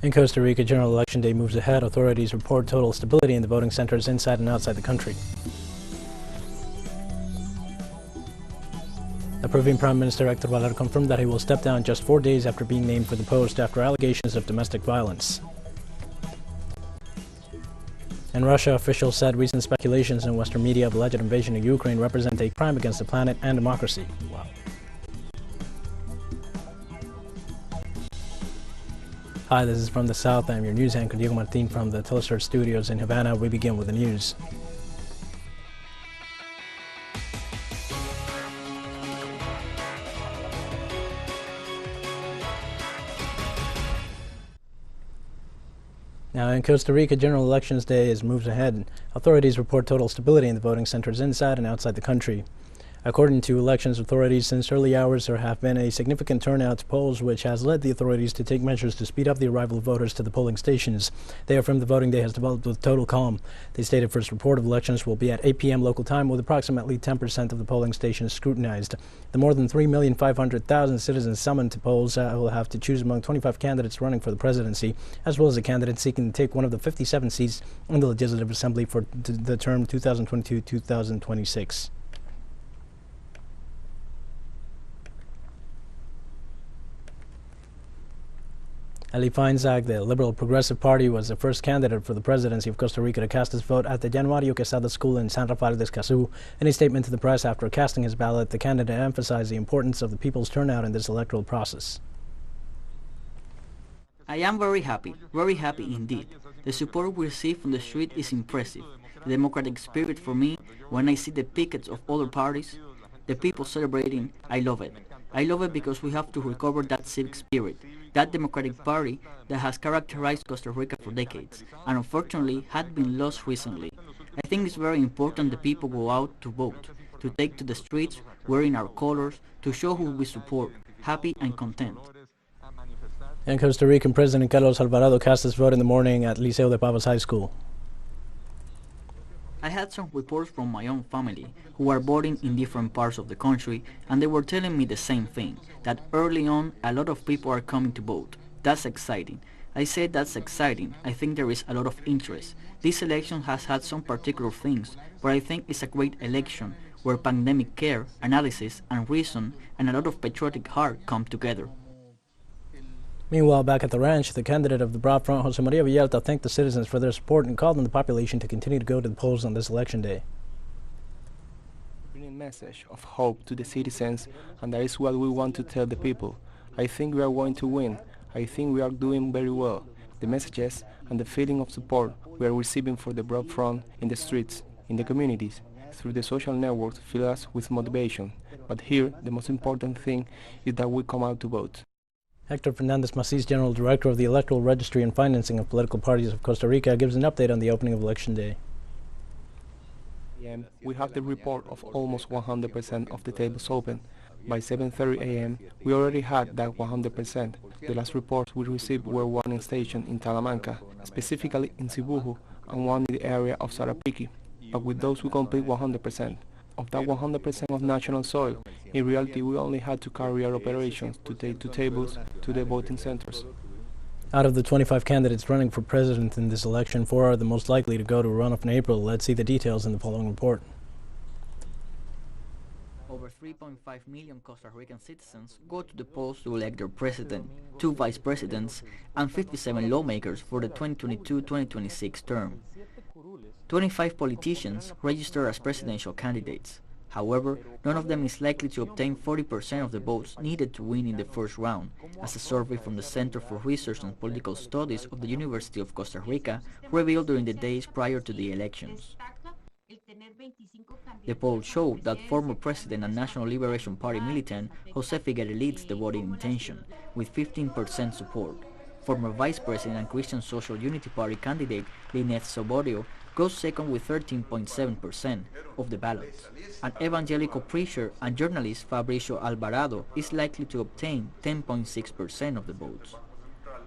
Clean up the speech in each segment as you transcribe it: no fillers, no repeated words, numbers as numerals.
In Costa Rica, general election day moves ahead. Authorities report total stability in the voting centers inside and outside the country. The Peruvian Prime Minister Héctor Valera confirmed that he will step down just 4 days after being named for the post after allegations of domestic violence. In Russia, officials said recent speculations in Western media of alleged invasion of Ukraine represent a crime against the planet and democracy. Wow. Hi, this is From the South. I'm your news anchor, Diego Martin, from the teleSUR studios in Havana. We begin with the news. Now, in Costa Rica, General Elections Day moves ahead. Authorities report total stability in the voting centers inside and outside the country. According to elections authorities, since early hours there have been a significant turnout to polls, which has led the authorities to take measures to speed up the arrival of voters to the polling stations. They affirm the voting day has developed with total calm. They stated first report of elections will be at 8 p.m. local time, with approximately 10% of the polling stations scrutinized. The more than 3,500,000 citizens summoned to polls will have to choose among 25 candidates running for the presidency, as well as a candidate seeking to take one of the 57 seats in the Legislative Assembly for the term 2022-2026. Ali Feinzag, the Liberal Progressive Party, was the first candidate for the presidency of Costa Rica to cast his vote at the Januario Quesada School in San Rafael de Escazú. In a statement to the press after casting his ballot, the candidate emphasized the importance of the people's turnout in this electoral process. I am very happy indeed. The support we receive from the street is impressive. The democratic spirit for me, when I see the pickets of other parties, the people celebrating, I love it. I love it because we have to recover that civic spirit, that democratic party that has characterized Costa Rica for decades, and unfortunately had been lost recently. I think it's very important that people go out to vote, to take to the streets wearing our colors, to show who we support, happy and content. And Costa Rican President Carlos Alvarado cast his vote in the morning at Liceo de Pavas High School. I had some reports from my own family who are voting in different parts of the country, and they were telling me the same thing, that early on a lot of people are coming to vote. That's exciting. I said that's exciting. I think there is a lot of interest. This election has had some particular things, but I think it's a great election where pandemic care, analysis and reason and a lot of patriotic heart come together. Meanwhile, back at the ranch, the candidate of the Broad Front, Jose Maria Villalta, thanked the citizens for their support and called on the population to continue to go to the polls on this election day. Bringing a message of hope to the citizens, and that is what we want to tell the people. I think we are going to win. I think we are doing very well. The messages and the feeling of support we are receiving for the Broad Front in the streets, in the communities, through the social networks fill us with motivation. But here, the most important thing is that we come out to vote. Hector Fernandez Macis, General Director of the Electoral Registry and Financing of Political Parties of Costa Rica, gives an update on the opening of Election Day. We have the report of almost 100% of the tables open. By 7:30 a.m., we already had that 100%. The last reports we received were one in station in Talamanca, specifically in Sibuju, and one in the area of Sarapiqui. But with those we complete 100%. Of that 100% of national soil, in reality we only had to carry our operations to take 2 tables to the voting centers. Out of the 25 candidates running for president in this election, 4 are the most likely to go to a runoff in April. Let's see the details in the following report. Over 3.5 million Costa Rican citizens go to the polls to elect their president, 2 vice presidents, and 57 lawmakers for the 2022-2026 term. 25 politicians register as presidential candidates. However, none of them is likely to obtain 40% of the votes needed to win in the first round, as a survey from the Center for Research and Political Studies of the University of Costa Rica revealed during the days prior to the elections. The poll showed that former President and National Liberation Party militant Jose Figueres leads the voting intention, with 15% support. Former Vice President and Christian Social Unity Party candidate Lynette Soborio goes second with 13.7% of the ballots. An evangelical preacher and journalist Fabricio Alvarado is likely to obtain 10.6% of the votes.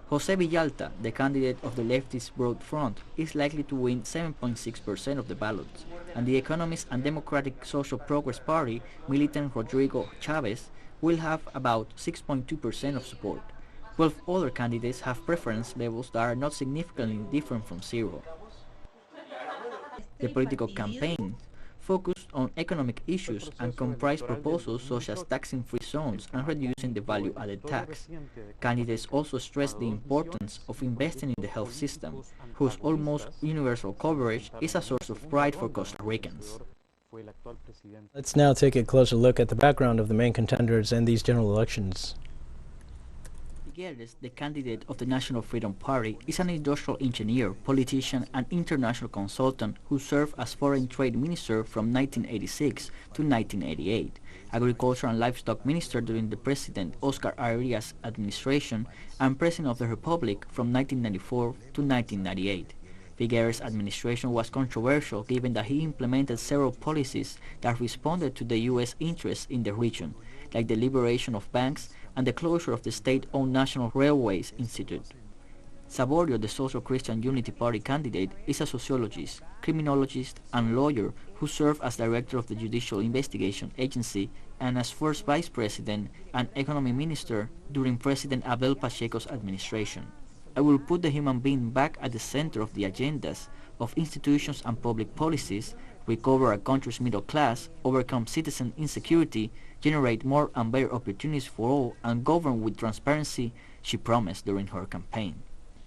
Jose Villalta, the candidate of the leftist Broad Front, is likely to win 7.6% of the ballots, and the Economist and Democratic Social Progress Party militant Rodrigo Chavez will have about 6.2% of support. 12 other candidates have preference levels that are not significantly different from zero. The political campaign focused on economic issues and comprised proposals such as taxing free zones and reducing the value-added tax. Candidates also stressed the importance of investing in the health system, whose almost universal coverage is a source of pride for Costa Ricans. Let's now take a closer look at the background of the main contenders in these general elections. Figueres, the candidate of the National Freedom Party, is an industrial engineer, politician, and international consultant who served as Foreign Trade Minister from 1986 to 1988, Agriculture and Livestock Minister during the President Oscar Arias administration, and President of the Republic from 1994 to 1998. Figueres' administration was controversial given that he implemented several policies that responded to the U.S. interests in the region, like the liberation of banks and the closure of the state-owned National Railways Institute. Saborio, the Social Christian Unity Party candidate, is a sociologist, criminologist, and lawyer who served as director of the Judicial Investigation Agency and as first vice president and economy minister during President Abel Pacheco's administration. I will put the human being back at the center of the agendas of institutions and public policies, recover a country's middle class, overcome citizen insecurity, generate more and better opportunities for all, and govern with transparency, she promised during her campaign.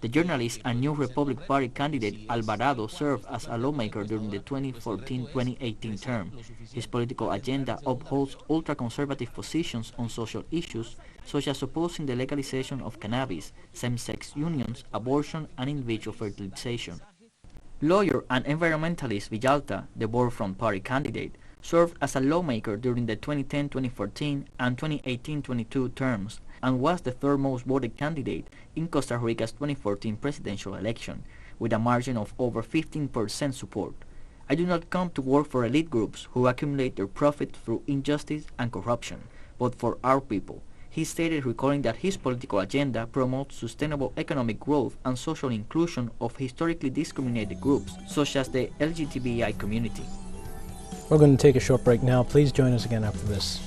The journalist and New Republic Party candidate Alvarado served as a lawmaker during the 2014-2018 term. His political agenda upholds ultra-conservative positions on social issues, such as opposing the legalization of cannabis, same-sex unions, abortion, and in vitro fertilization. Lawyer and environmentalist Villalta, the Board Front Party candidate, served as a lawmaker during the 2010-2014 and 2018-22 terms and was the third most voted candidate in Costa Rica's 2014 presidential election, with a margin of over 15% support. I do not come to work for elite groups who accumulate their profit through injustice and corruption, but for our people, he stated, recalling that his political agenda promotes sustainable economic growth and social inclusion of historically discriminated groups, such as the LGBTI community. We're going to take a short break now. Please join us again after this.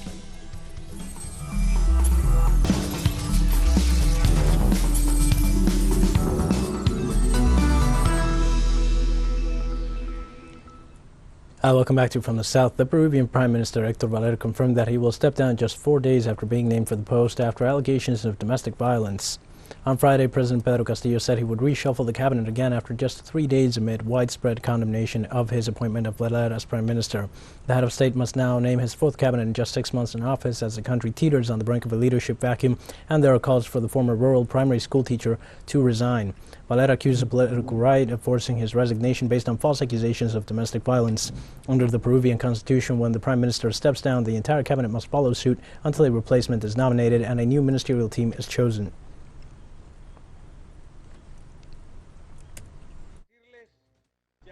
Welcome back to From the South. The Peruvian Prime Minister Héctor Valera confirmed that he will step down just 4 days after being named for the post after allegations of domestic violence. On Friday, President Pedro Castillo said he would reshuffle the cabinet again after just 3 days amid widespread condemnation of his appointment of Valera as Prime Minister. The head of state must now name his fourth cabinet in just 6 months in office as the country teeters on the brink of a leadership vacuum, and there are calls for the former rural primary school teacher to resign. Valera accused the political right of forcing his resignation based on false accusations of domestic violence. Under the Peruvian constitution, when the Prime Minister steps down, the entire cabinet must follow suit until a replacement is nominated and a new ministerial team is chosen.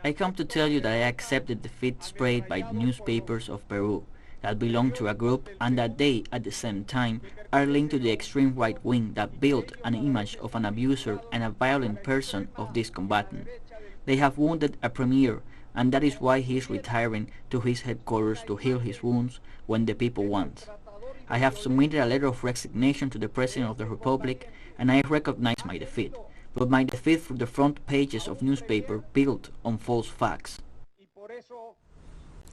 I come to tell you that I accept the defeat spread by the newspapers of Peru that belong to a group and that they, at the same time, are linked to the extreme right wing that built an image of an abuser and a violent person of this combatant. They have wounded a premier, and that is why he is retiring to his headquarters to heal his wounds when the people want. I have submitted a letter of resignation to the President of the Republic, and I recognize my defeat, but my defeat through the front pages of newspaper built on false facts.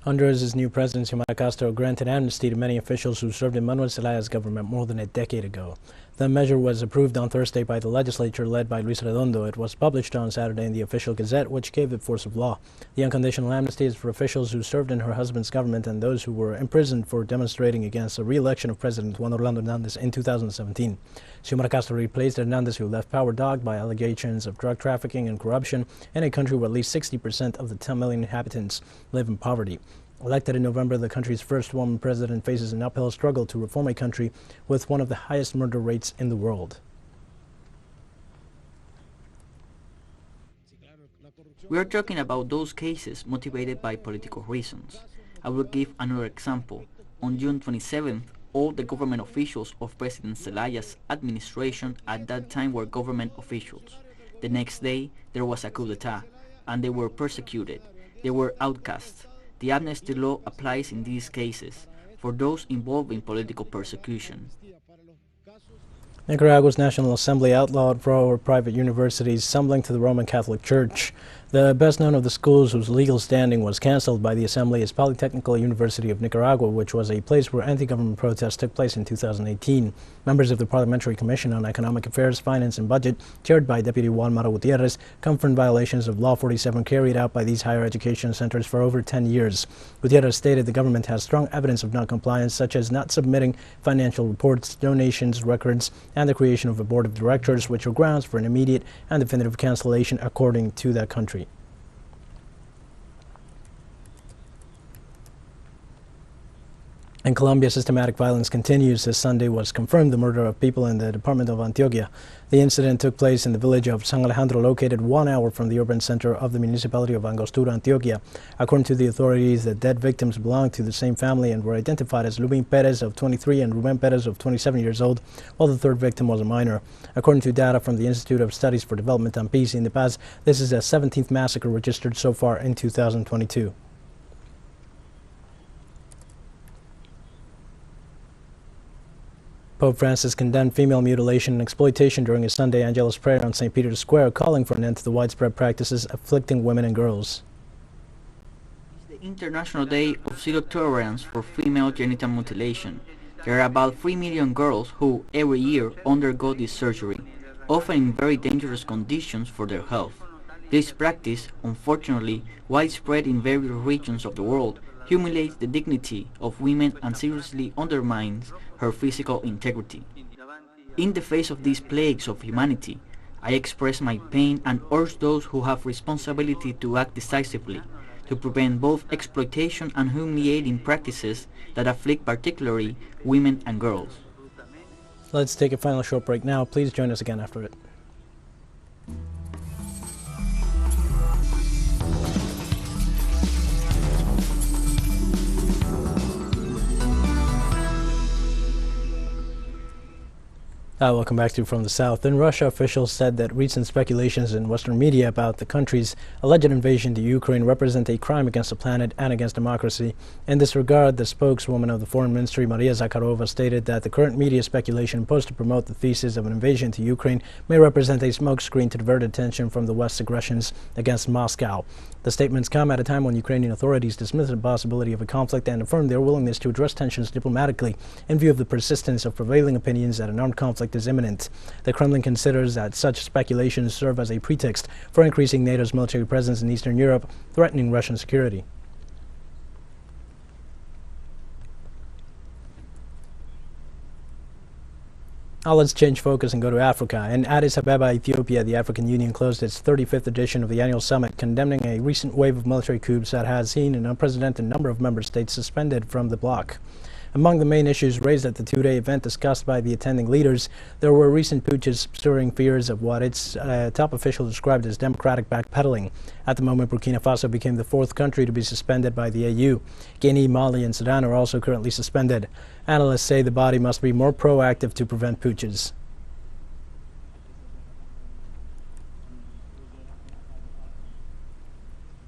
Honduras' new president, Xiomara Castro, granted amnesty to many officials who served in Manuel Zelaya's government more than a decade ago. The measure was approved on Thursday by the legislature led by Luis Redondo. It was published on Saturday in the official gazette, which gave it force of law. The unconditional amnesty is for officials who served in her husband's government and those who were imprisoned for demonstrating against the re-election of President Juan Orlando Hernández in 2017. Xiomara Castro replaced Hernández, who left power dogged by allegations of drug trafficking and corruption in a country where at least 60% of the 10 million inhabitants live in poverty. Elected in November, the country's first woman president faces an uphill struggle to reform a country with one of the highest murder rates in the world. We are talking about those cases motivated by political reasons. I will give another example. On June 27th, all the government officials of President Zelaya's administration at that time were government officials. The next day, there was a coup d'etat, and they were persecuted. They were outcasts. The amnesty law applies in these cases for those involved in political persecution. Nicaragua's National Assembly outlawed private universities stumbling to the Roman Catholic Church. The best known of the schools whose legal standing was cancelled by the Assembly is Polytechnical University of Nicaragua, which was a place where anti-government protests took place in 2018. Members of the Parliamentary Commission on Economic Affairs, Finance and Budget, chaired by Deputy Juan Maro Gutierrez, confirmed violations of Law 47 carried out by these higher education centers for over 10 years. Gutierrez stated the government has strong evidence of non-compliance, such as not submitting financial reports, donations, records, and the creation of a board of directors, which are grounds for an immediate and definitive cancellation according to that country. In Colombia, systematic violence continues. This Sunday was confirmed the murder of people in the department of Antioquia. The incident took place in the village of San Alejandro, located 1 hour from the urban center of the municipality of Angostura, Antioquia. According to the authorities, the dead victims belonged to the same family and were identified as Lubin Perez of 23 and Ruben Perez of 27 years old, while the third victim was a minor. According to data from the Institute of Studies for Development and Peace in the Paz, this is the 17th massacre registered so far in 2022. Pope Francis condemned female mutilation and exploitation during his Sunday Angelus prayer on St. Peter's Square, calling for an end to the widespread practices afflicting women and girls. It's the International Day of Zero Tolerance for Female Genital Mutilation. There are about 3 million girls who, every year, undergo this surgery, often in very dangerous conditions for their health. This practice, unfortunately widespread in various regions of the world, humiliates the dignity of women and seriously undermines her physical integrity. In the face of these plagues of humanity, I express my pain and urge those who have responsibility to act decisively to prevent both exploitation and humiliating practices that afflict particularly women and girls. Let's take a final short break now. Please join us again after it. Welcome back to From the South. In Russia, officials said that recent speculations in Western media about the country's alleged invasion to Ukraine represent a crime against the planet and against democracy. In this regard, the spokeswoman of the Foreign Ministry, Maria Zakharova, stated that the current media speculation posed to promote the thesis of an invasion to Ukraine may represent a smokescreen to divert attention from the West's aggressions against Moscow. The statements come at a time when Ukrainian authorities dismiss the possibility of a conflict and affirm their willingness to address tensions diplomatically in view of the persistence of prevailing opinions that an armed conflict is imminent. The Kremlin considers that such speculations serve as a pretext for increasing NATO's military presence in Eastern Europe, threatening Russian security. Now let's change focus and go to Africa. In Addis Ababa, Ethiopia, the African Union closed its 35th edition of the annual summit, condemning a recent wave of military coups that has seen an unprecedented number of member states suspended from the bloc. Among the main issues raised at the two-day event discussed by the attending leaders, there were recent putschs stirring fears of what its top official described as democratic backpedaling. At the moment, Burkina Faso became the fourth country to be suspended by the AU. Guinea, Mali, and Sudan are also currently suspended. Analysts say the body must be more proactive to prevent putschs.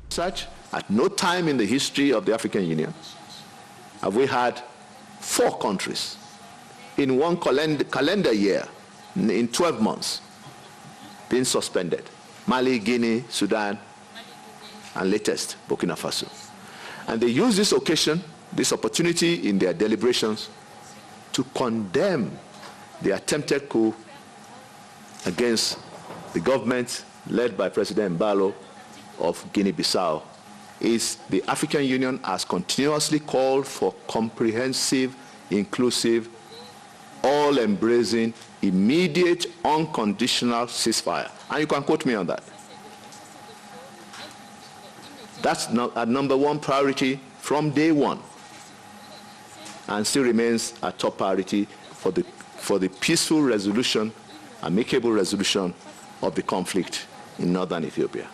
Such, at no time in the history of the African Union have we had 4 countries in one calendar year, in 12 months, being suspended. Mali, Guinea, Sudan, and latest, Burkina Faso. And they use this occasion, this opportunity in their deliberations to condemn the attempted coup against the government led by President Mbalo of Guinea-Bissau. The African Union has continuously called for comprehensive, inclusive, all-embracing, immediate, unconditional ceasefire. And you can quote me on that. That's a number one priority from day one, and still remains a top priority for the peaceful resolution, amicable resolution of the conflict in northern Ethiopia.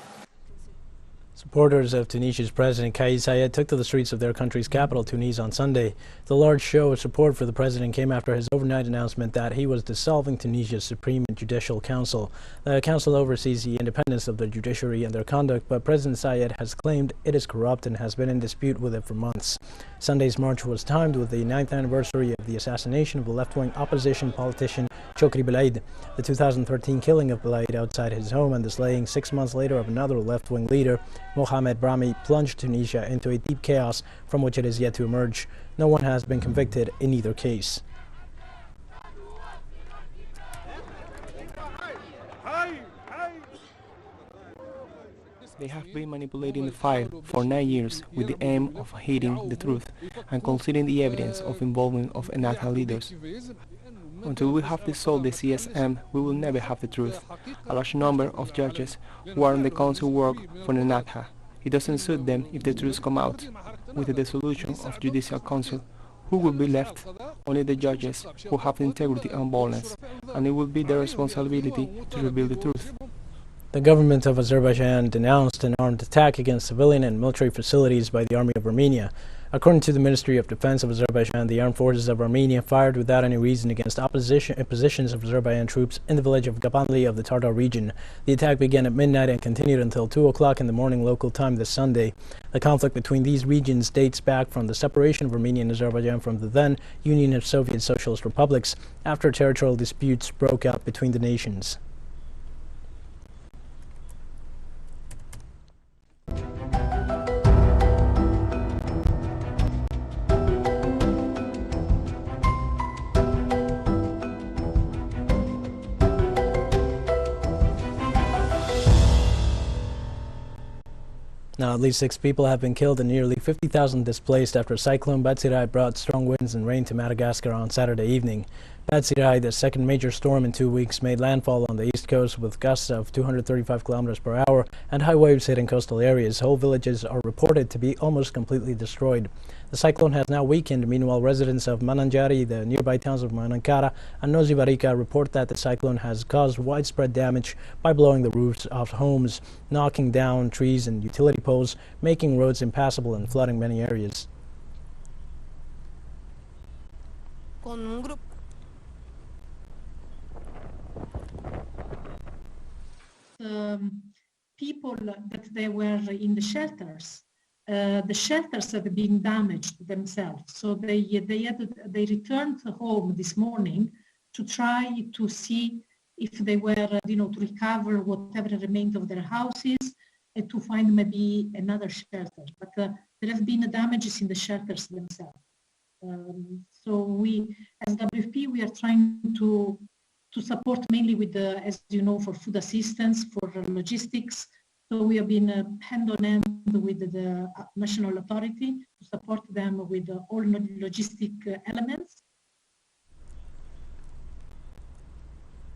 Supporters of Tunisia's President Kais Saied took to the streets of their country's capital, Tunis, on Sunday. The large show of support for the president came after his overnight announcement that he was dissolving Tunisia's Supreme Judicial Council. The council oversees the independence of the judiciary and their conduct, but President Saied has claimed it is corrupt and has been in dispute with it for months. Sunday's march was timed with the 9th anniversary of the assassination of the left-wing opposition politician Chokri Belaid, the 2013 killing of Belaid outside his home and the slaying 6 months later of another left-wing leader, Mohamed Brahmi, plunged Tunisia into a deep chaos from which it is yet to emerge. No one has been convicted in either case. They have been manipulating the file for 9 years with the aim of hiding the truth and concealing the evidence of involvement of Ennahda leaders. Until we have dissolved the CSM, we will never have the truth. A large number of judges who are on the council work for Ennahda. It doesn't suit them if the truth come out. With the dissolution of Judicial Council, who will be left? Only the judges who have integrity and boldness, and it will be their responsibility to reveal the truth. The government of Azerbaijan denounced an armed attack against civilian and military facilities by the Army of Armenia. According to the Ministry of Defense of Azerbaijan, the armed forces of Armenia fired without any reason against positions of Azerbaijan troops in the village of Gabanli of the Tardar region. The attack began at midnight and continued until 2 o'clock in the morning local time this Sunday. The conflict between these regions dates back from the separation of Armenia and Azerbaijan from the then Union of Soviet Socialist Republics after territorial disputes broke out between the nations. Now, at least 6 people have been killed and nearly 50,000 displaced after Cyclone Batsirai brought strong winds and rain to Madagascar on Saturday evening. Batsirai, the second major storm in 2 weeks, made landfall on the east coast with gusts of 235 kilometers per hour and high waves hitting coastal areas. Whole villages are reported to be almost completely destroyed. The cyclone has now weakened. Meanwhile, residents of Mananjari, the nearby towns of Manankara and Nozivarika, report that the cyclone has caused widespread damage by blowing the roofs off homes, knocking down trees and utility poles, making roads impassable and flooding many areas. People that they were in the shelters have been damaged themselves. So they returned home this morning to try to see if they were, to recover whatever remained of their houses and to find maybe another shelter. But there have been damages in the shelters themselves. So we, as WFP, we are trying to support mainly with the, as you know, for food assistance, for logistics. So we have been hand on hand with the national authority to support them with all logistic elements.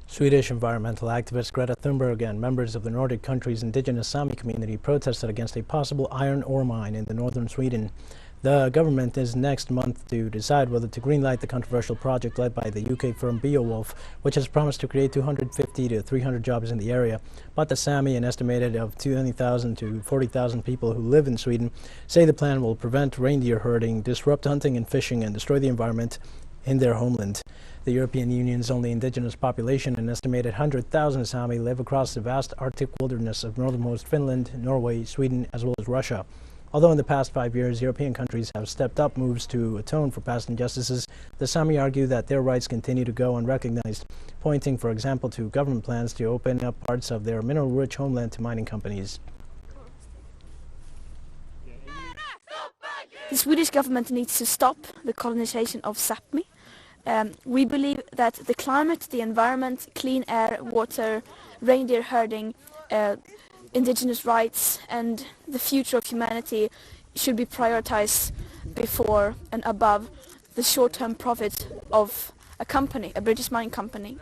Swedish environmental activist Greta Thunberg and members of the Nordic country's indigenous Sami community protested against a possible iron ore mine in the northern Sweden. The government is next month to decide whether to greenlight the controversial project led by the UK firm Beowulf, which has promised to create 250 to 300 jobs in the area. But the Sami, an estimated of 20,000 to 40,000 people who live in Sweden, say the plan will prevent reindeer herding, disrupt hunting and fishing, and destroy the environment in their homeland. The European Union's only indigenous population, an estimated 100,000 Sami, live across the vast Arctic wilderness of northernmost Finland, Norway, Sweden, as well as Russia. Although in the past 5 years, European countries have stepped up moves to atone for past injustices, the Sami argue that their rights continue to go unrecognized, pointing, for example, to government plans to open up parts of their mineral-rich homeland to mining companies. The Swedish government needs to stop the colonization of Sápmi. We believe that the climate, the environment, clean air, water, reindeer herding, indigenous rights and the future of humanity should be prioritized before and above the short-term profit of a company, a British mining company.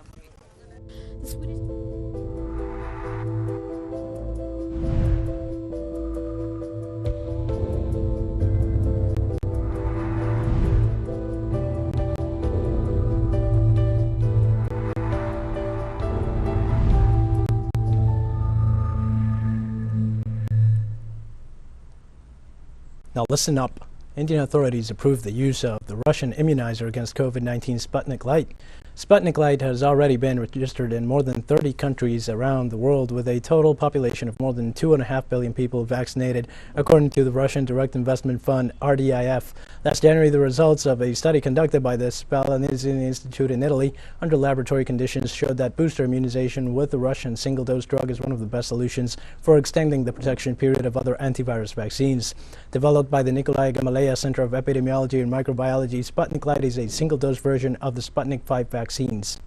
Now listen up. Indian authorities approved the use of the Russian immunizer against COVID-19 Sputnik Light. Sputnik Light has already been registered in more than 30 countries around the world, with a total population of more than 2.5 billion people vaccinated, according to the Russian Direct Investment Fund, RDIF. Last January, the results of a study conducted by the Spallanzani Institute in Italy under laboratory conditions showed that booster immunization with the Russian single-dose drug is one of the best solutions for extending the protection period of other antivirus vaccines. Developed by the Nikolai Gamaleya Center of Epidemiology and Microbiology, Sputnik Light is a single-dose version of the Sputnik V vaccines.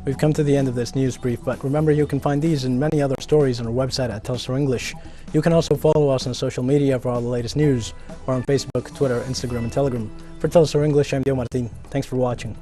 We've come to the end of this news brief, but remember you can find these and many other stories on our website at teleSUR English. You can also follow us on social media for all the latest news, or on Facebook, Twitter, Instagram, and Telegram. For teleSUR English, I'm Dio Martin. Thanks for watching.